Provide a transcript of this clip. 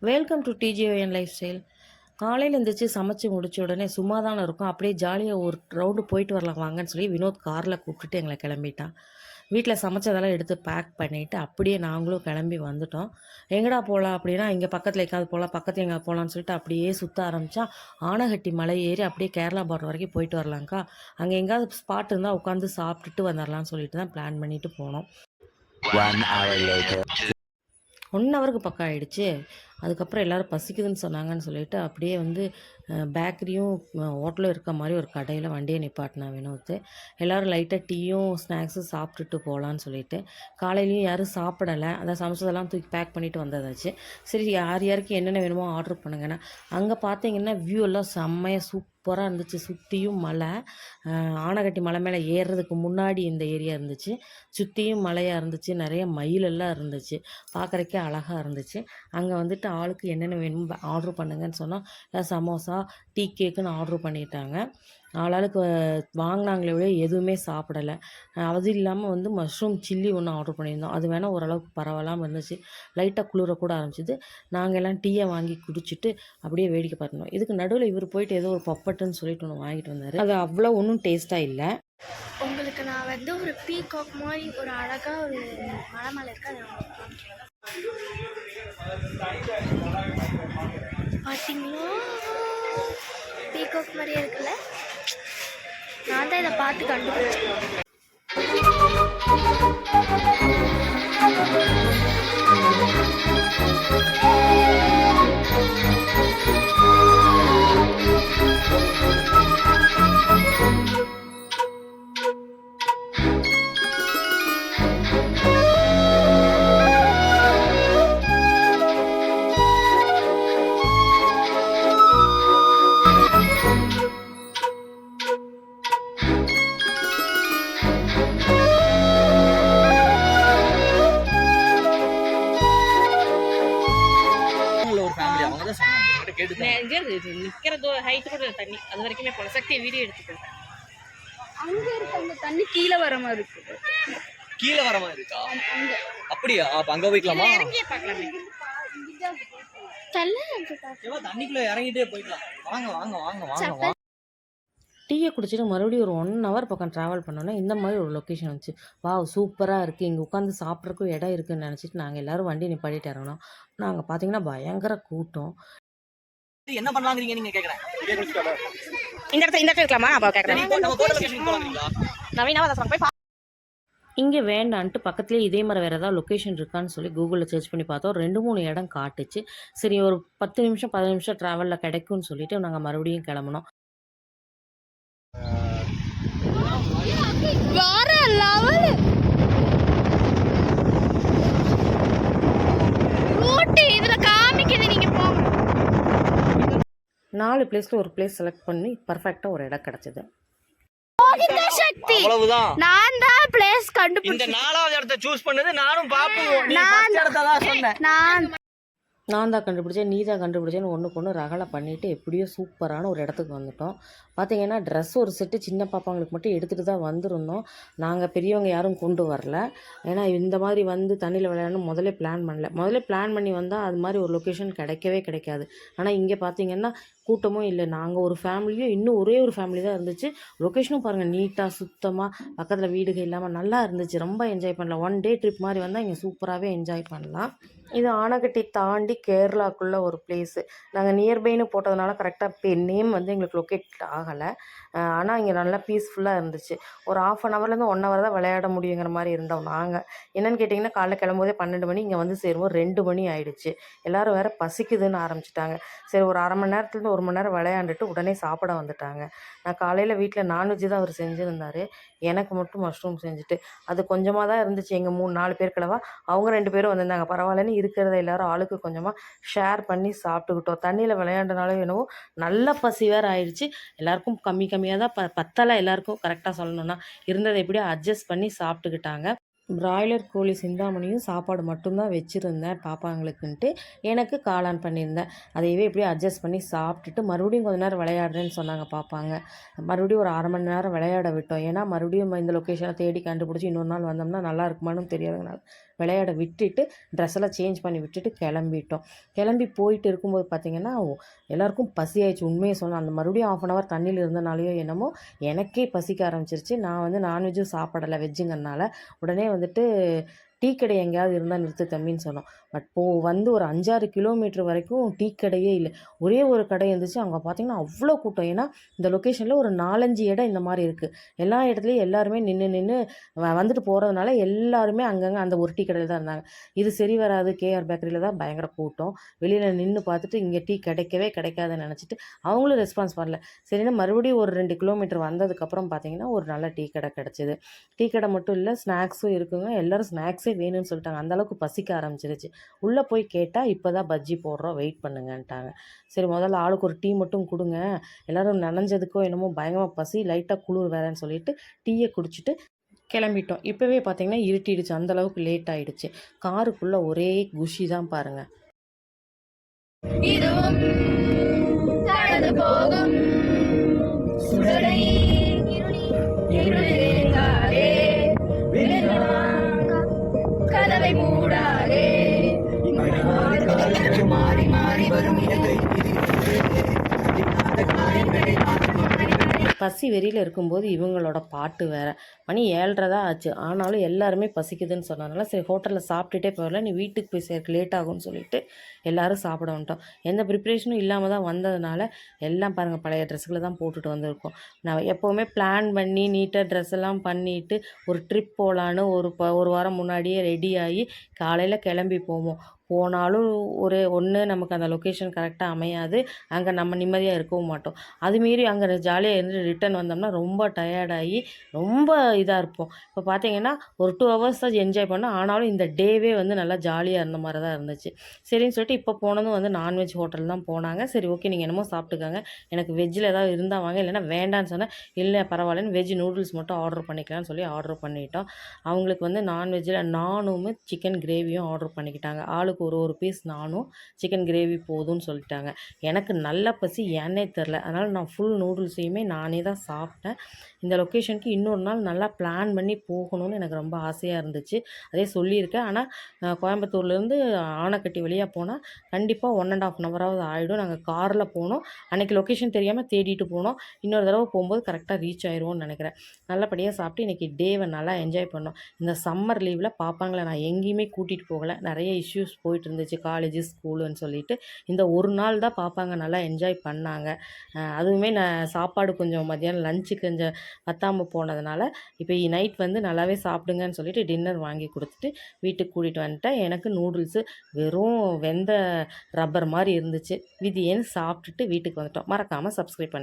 Welcome to டிஜிஓஎன் lifestyle. காலையில் எழுந்திரிச்சு சமைச்சு முடிச்ச உடனே சும்மா தானே இருக்கும், அப்படியே ஜாலியாக ஒரு ரவுண்டு போயிட்டு வரலாம் வாங்கன்னு சொல்லி வினோத் காரில் கூப்பிட்டுட்டு எங்களை கிளம்பிட்டான். வீட்டில் சமைச்சதெல்லாம் எடுத்து பேக் பண்ணிவிட்டு அப்படியே நாங்களும் கிளம்பி வந்துட்டோம். எங்கடா போகலாம் அப்படின்னா, இங்கே பக்கத்தில் எங்காவது போகலாம், பக்கத்தில் எங்கே போகலான்னு சொல்லிட்டு அப்படியே சுற்ற ஆரம்பித்தா, ஆனகட்டி மலை ஏறி அப்படியே கேரளா பார்டர் வரைக்கும் போயிட்டு வரலாங்க்கா, அங்கே எங்கேயாவது ஸ்பாட் இருந்தால் உட்காந்து சாப்பிட்டுட்டு வந்துடலான்னு சொல்லிட்டு தான் பிளான் பண்ணிட்டு போனோம். 1 ஹவருக்கு பக்கம் ஆகிடுச்சு. அதுக்கப்புறம் எல்லோரும் பசிக்குதுன்னு சொன்னாங்கன்னு சொல்லிட்டு அப்படியே வந்து பேக்கரியும் ஹோட்டலும் இருக்க மாதிரி ஒரு கடையில் வண்டியை நிப்பாட்டினேன் வினோத்து. எல்லோரும் லைட்டாக டீயும் ஸ்நாக்ஸும் சாப்பிட்டுட்டு போகலான்னு சொல்லிட்டு. காலையிலையும் யாரும் சாப்பிடலை, அதான் சமைச்சதெல்லாம் தூக்கி பேக் பண்ணிவிட்டு வந்ததாச்சு. சரி யார் யாருக்கு என்னென்ன வேணுமோ ஆர்டர் பண்ணுங்கண்ணா. அங்கே பார்த்தீங்கன்னா வியூ எல்லாம் செம்மையாக சூப்பராக இருந்துச்சு. சுற்றியும் மலை, ஆனகட்டி மலை மேலே ஏறுறதுக்கு முன்னாடி இந்த ஏரியா இருந்துச்சு. சுற்றியும் மலையாக இருந்துச்சு, நிறைய மயிலெல்லாம் இருந்துச்சு, பார்க்குறக்கே அழகாக இருந்துச்சு. அங்கே வந்துட்டு ஆளுக்கு என்னென்ன வேணுமோ ஆர்டர் பண்ணுங்கன்னு சொன்னால் சமோசா, டீ கேக்குன்னு ஆர்டர் பண்ணிட்டாங்க. ஆளாளுக்கு வாங்கினாங்களே விட எதுவுமே சாப்பிடலை. அது இல்லாமல் வந்து மஷ்ரூம் சில்லி ஒன்று ஆர்டர் பண்ணியிருந்தோம். அது வேணால் ஓரளவுக்கு பரவாயில்லாமல் இருந்துச்சு. லைட்டாக குளிர கூட ஆரம்பிச்சிது. நாங்கள் எல்லாம் டீயை வாங்கி குடிச்சிட்டு அப்படியே வேடிக்கை பார்த்தோம். இதுக்கு நடுவில் இவர் போயிட்டு ஏதோ ஒரு பப்பட்டுன்னு சொல்லிட்டு ஒன்று வாங்கிட்டு வந்தார். அது அவ்வளோ ஒன்றும் டேஸ்ட்டாக இல்லை. உங்களுக்கு நான் வந்து ஒரு பீகாக் மாதிரி ஒரு அழகாக ஒரு மலை மேலே இருக்கு, அதை பார்த்தீங்களா? பீகாக் மாதிரியே இருக்குல்ல. நான் தான் இதை பார்த்து கண்டுபிடிச்சேன். நிற்கிறது ஹைட்டு கூட தண்ணி அது வரைக்குமே போல சக்தி வீடியோ எடுத்துக்கிட்டேன். அங்க இருக்கு அந்த தண்ணி கீழே வர மாதிரி இருக்கு. கீழே வர மாதிரி இருக்கா? அப்படியா? அப்ப அங்க போய்க்கலாமா? இறங்கியே பார்க்கலாமே. தண்ணிக்குள்ள இறங்கிட்டே போய்க்கலாம். வாங்க வாங்க வாங்க வாங்க. டீயை குடிச்சிட்டு மறுபடியும் ஒரு 1 ஹவர் பக்கம் ட்ராவல் பண்ணோன்னா இந்த மாதிரி ஒரு லொக்கேஷன் வந்துச்சு. வாவ் சூப்பராக இருக்குது, இங்கே உட்காந்து சாப்பிட்றக்கும் இடம் இருக்குதுன்னு நினச்சிட்டு நாங்கள் எல்லோரும் வண்டி நிப்பாட்டிட்டு இறங்கணும். நாங்கள் பார்த்தீங்கன்னா பயங்கர கூட்டம். என்ன பண்ணலாங்கிறீங்க நீங்க? கேக்குறேன் இந்த இடத்துல இருக்கலாமா? நான் கேக்குறேன். நவீனாவா போய் இங்கே வேண்டான்ட்டு பக்கத்துலேயே இதே மாதிரி வேறு ஏதாவது லொக்கேஷன் இருக்கான்னு சொல்லி கூகுளில் சர்ச் பண்ணி பார்த்தோம். 2-3 இடம் காட்டுச்சு. சரி ஒரு 10 நிமிஷம் 15 நிமிஷம் ட்ராவலில் கிடைக்கும்னு சொல்லிட்டு நாங்கள் மறுபடியும் கிளம்புனோம். நாலு பிளேஸில் ஒரு பிளேஸ் செலக்ட் பண்ணி பர்ஃபெக்டாக ஒரு இடம் கிடச்சிது. நான் தான் பிளேஸ் கண்டுபிடிச்சேன். இந்த 4வது இடத்தை சூஸ் பண்ணது நானும் பாப்போம். நீ ஃபர்ஸ்ட் இடத்தை தான் சொன்னேன். நான் தான் கண்டுபிடிச்சேன், நீ தான் கண்டுபிடிச்சேன்னு ஒன்றுக்கு ஒன்று ரகலை பண்ணிவிட்டு எப்படியோ சூப்பரான ஒரு இடத்துக்கு வந்துட்டோம். பார்த்திங்கன்னா ட்ரெஸ் ஒரு செட்டு சின்ன பாப்பாங்களுக்கு மட்டும் எடுத்துகிட்டு தான் வந்திருந்தோம். நாங்கள் பெரியவங்க யாரும் கொண்டு வரல. ஏன்னா இந்த மாதிரி வந்து தண்ணியில் விளையாடணும் முதல்ல பிளான் பண்ணல. முதல்ல பிளான் பண்ணி வந்தால் அது மாதிரி ஒரு லொக்கேஷன் கிடைக்கவே கிடைக்காது. ஆனால் இங்கே பார்த்திங்கன்னா கூட்டமும் இல்லை. நாங்கள் ஒரு ஃபேமிலியும் இன்னும் ஒரே ஒரு ஃபேமிலி தான் இருந்துச்சு. லொக்கேஷனும் பாருங்கள் நீட்டாக சுத்தமாக பக்கத்தில் வீடுகள் இல்லாமல் நல்லா இருந்துச்சு. ரொம்ப என்ஜாய் பண்ணலாம். 1 டே ட்ரிப் மாதிரி வந்தால் இங்கே சூப்பராகவே என்ஜாய் பண்ணலாம். இது ஆனகட்டி தாண்டி கேரளாக்குள்ளே ஒரு பிளேஸு. நாங்கள் நியர்பைன்னு போட்டதுனால கரெக்டாக நேம் வந்து எங்களுக்கு லொக்கேட் ஆகலை. ஆனால் இங்கே நல்லா பீஸ்ஃபுல்லாக இருந்துச்சு. ஒரு 1/2 ஹவர்லேருந்து 1 ஹவர் தான் விளையாட முடியுங்கிற மாதிரி இருந்தோம் நாங்கள். என்னென்னு கேட்டிங்கன்னா காலைல கிளம்பும்போதே 12 மணி, இங்கே வந்து சேருவோம் 2 மணி ஆகிடுச்சு. எல்லோரும் வேறு பசிக்குதுன்னு ஆரம்பிச்சிட்டாங்க. சரி ஒரு 1/2 மணி நேரத்துலேருந்து 1 மணி நேரம் விளையாண்டுட்டு உடனே சாப்பிட வந்துட்டாங்க. நான் காலையில் வீட்டில் நான்வெஜ் தான் அவர் செஞ்சுருந்தார். எனக்கு மட்டும் மஷ்ரூம் செஞ்சுட்டு அது கொஞ்சமாக தான் இருந்துச்சு. எங்கள் 3-4 பேர் கிளவா அவங்க 2 பேரும் வந்திருந்தாங்க. பரவாயில்லன்னு இருக்கிறத எல்லோரும் ஆளுக்கு கொஞ்சமாக ஷேர் பண்ணி சாப்பிட்டுக்கிட்டோம். தண்ணியில் விளையாண்டனாலும் என்னவோ நல்ல பசி வேறு ஆயிடுச்சு. எல்லாருக்கும் கம்மியாக தான் பத்தலை. எல்லாருக்கும் கரெக்டாக சொல்லணுன்னா இருந்ததை எப்படியோ அட்ஜஸ்ட் பண்ணி சாப்பிட்டுக்கிட்டாங்க. பிராய்லர் கோழி சிந்தாமணியும் சாப்பாடு மட்டும்தான் வச்சுருந்தேன் பாப்பாங்களுக்குன்ட்டு. எனக்கு காளான் பண்ணியிருந்தேன். அதையவே எப்படியும் அட்ஜஸ்ட் பண்ணி சாப்பிட்டுட்டு மறுபடியும் கொஞ்ச நேரம் விளையாடுறேன்னு சொன்னாங்க பாப்பாங்க. மறுபடியும் ஒரு 1/2 மணி நேரம் விளையாட விட்டோம். ஏன்னா மறுபடியும் இந்த லொக்கேஷனை தேடி கண்டுபிடிச்சி இன்னொரு நாள் வந்தோம்னா நல்லா இருக்குமான்னு தெரியாதுனால விளையாட விட்டுட்டு ட்ரெஸ் எல்லாம் சேஞ்ச் பண்ணி விட்டுட்டு கிளம்பிட்டோம். கிளம்பி போயிட்டு இருக்கும்போது பார்த்திங்கன்னா எல்லாருக்கும் பசி ஆயிடுச்சு. உண்மையை சொன்னேன், அந்த மறுபடியும் 1/2 hour தண்ணியில் இருந்தனாலேயோ என்னமோ எனக்கே பசிக்க ஆரம்பிச்சிருச்சு. நான் வந்து நான்வெஜ்ஜும் சாப்பிடலை, வெஜ்ஜுங்கிறனால. உடனே வந்துட்டு டீ கடை எங்கேயாவது இருந்தால் நிறுத்து தம்பின்னு சொன்னோம். பட் வந்து ஒரு 5-6 கிலோமீட்டர் வரைக்கும் டீ கடையே இல்லை. ஒரே ஒரு கடை இருந்துச்சு. அங்கே பார்த்திங்கன்னா அவ்வளோ கூட்டம். ஏன்னா இந்த லொக்கேஷனில் ஒரு 4-5 இடம் இந்த மாதிரி இருக்குது. எல்லா இடத்துலையும் எல்லாருமே நின்று வந்துட்டு போகிறதுனால எல்லாருமே அங்கங்கே அந்த ஒரு டீ கடையில் தான் இருந்தாங்க. இது சரி வராது, கேஆர் பேக்கரியில் தான் பயங்கர கூட்டம். வெளியில் நின்று பார்த்துட்டு இங்கே டீ கிடைக்கவே கிடைக்காதுன்னு நினச்சிட்டு அவங்களும் ரெஸ்பான்ஸ் பண்ணல. சரின்னு மறுபடியும் ஒரு 2 கிலோமீட்டர் வந்ததுக்கப்புறம் பார்த்திங்கன்னா ஒரு நல்ல டீ கடை கிடச்சிது. டீ கடை மட்டும் இல்லை, ஸ்நாக்ஸும் இருக்குங்க. எல்லோரும் ஸ்நாக்ஸே வேணும்னு சொல்லிட்டாங்க. அந்தளவுக்கு பசிக்க ஆரம்பிச்சிருச்சு. உள்ளே போய் கேட்டால் இப்போ தான் பஜ்ஜி போடுறோம், வெயிட் பண்ணுங்கன்ட்டாங்க. சரி முதல்ல ஆளுக்கு ஒரு டீ மட்டும் கொடுங்க, எல்லோரும் நனைஞ்சதுக்கோ என்னமோ பயங்கரமாக பசி, லைட்டாக குளிர் வேறேன்னு சொல்லிட்டு டீயை குடிச்சிட்டு கிளம்பிட்டோம். இப்போவே பார்த்தீங்கன்னா இருட்டிடுச்சு, அந்தளவுக்கு லேட் ஆகிடுச்சு. காருக்குள்ளே ஒரே குஷி தான் பாருங்கள். கதவை மூடாதே மாறி மாறி வரும் பசி வெறியில் இருக்கும்போது இவங்களோட பாட்டு வேறு. மணி 7:30 தான் ஆச்சு. ஆனாலும் எல்லாருமே பசிக்குதுன்னு சொன்னதுனால சரி ஹோட்டலில் சாப்பிட்டுட்டே போயிடல, நீ வீட்டுக்கு போய் சேர்க்க லேட் ஆகும்னு சொல்லிட்டு எல்லோரும் சாப்பிட வந்துட்டோம். எந்த ப்ரிப்ரேஷனும் இல்லாமல் தான் வந்ததுனால எல்லாம் பாருங்கள் பழைய ட்ரெஸ்ஸுகளை தான் போட்டுட்டு வந்திருக்கோம். நான் எப்போவுமே பிளான் பண்ணி நீட்டாக ட்ரெஸ் எல்லாம் பண்ணிவிட்டு ஒரு ட்ரிப் போகலான்னு ஒரு வாரம் முன்னாடியே ரெடி ஆகி காலையில் கிளம்பி போனாலும் ஒன்று நமக்கு அந்த லொக்கேஷன் கரெக்டாக அமையாது, அங்கே நம்ம நிம்மதியாக இருக்கவும் மாட்டோம். அதுமாரி அங்கே ஜாலியாக இருந்து ரிட்டன் வந்தோம்னா ரொம்ப டயர்டாகி ரொம்ப இதாக இருப்போம். இப்போ பார்த்தீங்கன்னா ஒரு 2 hours தான் என்ஜாய் பண்ணோம். ஆனாலும் இந்த டேவே வந்து நல்லா ஜாலியாக இருந்த மாதிரி தான் இருந்துச்சு. சரின்னு சொல்லிட்டு இப்போ போனதும் வந்து நான்வெஜ் ஹோட்டல் தான் போனாங்க. சரி ஓகே நீங்கள் என்னமோ சாப்பிட்டுக்காங்க, எனக்கு வெஜ்ஜில் ஏதாவது இருந்தால் வாங்க, இல்லைன்னா வேண்டான்னு சொன்னேன். இல்லை பரவாயில்லன்னு வெஜ் நூடுல்ஸ் மட்டும் ஆர்டர் பண்ணிக்கலாம்னு சொல்லி ஆர்டர் பண்ணிட்டோம். அவங்களுக்கு வந்து நான்வெஜ்ஜில் நானும் சிக்கன் கிரேவியும் ஆர்டர் பண்ணிக்கிட்டாங்க. ஆளுக்கு ஒரு பீஸ் நானும் சிக்கன் கிரேவி போதும்னு சொல்லிட்டாங்க. எனக்கு நல்ல பசி ஏன்னே தெரில, அதனால் நான் ஃபுல் நூடுல்ஸையுமே நானே தான் சாப்பிட்டேன். இந்த லொக்கேஷனுக்கு இன்னொரு நாள் நல்லா பிளான் பண்ணி போகணும்னு எனக்கு ரொம்ப ஆசையாக இருந்துச்சு, அதே சொல்லியிருக்கேன். ஆனால் கோயம்புத்தூர்லேருந்து ஆனைக்கட்டி வழியாக போனால் கண்டிப்பாக 1.5 hour ஆகிடும். நாங்கள் காரில் போனோம். அன்றைக்கி லொக்கேஷன் தெரியாமல் தேடிட்டு போனோம். இன்னொரு தடவை போகும்போது கரெக்டாக ரீச் ஆயிடுவோம்னு நினைக்கிறேன். நல்லபடியாக சாப்பிட்டு இன்றைக்கி டேவை நல்லா என்ஜாய் பண்ணோம். இந்த சம்மர் லீவில் பாப்பாங்களை நான் எங்கேயுமே கூட்டிகிட்டு போகலை. நிறைய இஷ்யூஸ் போயிட்டு இருந்துச்சு, காலேஜு ஸ்கூலுன்னு சொல்லிட்டு. இந்த ஒரு நாள் தான் பாப்பாங்க நல்லா என்ஜாய் பண்ணாங்க. அதுவுமே நான் சாப்பாடு கொஞ்சம் மத்தியானம் லஞ்சு கொஞ்சம் பத்தாமல் போனதுனால இப்போ நைட் வந்து நல்லாவே சாப்பிடுங்கன்னு சொல்லிட்டு டின்னர் வாங்கி கொடுத்துட்டு வீட்டுக்கு கூட்டிகிட்டு வந்துட்டேன். எனக்கு நூடுல்ஸு வெறும் வெந்த ரப்பர் மாதிரி இருந்துச்சு. விதியேன்னு சாப்பிட்டுட்டு வீட்டுக்கு வந்துட்டோம். மறக்காமல் சப்ஸ்கிரைப் பண்ணி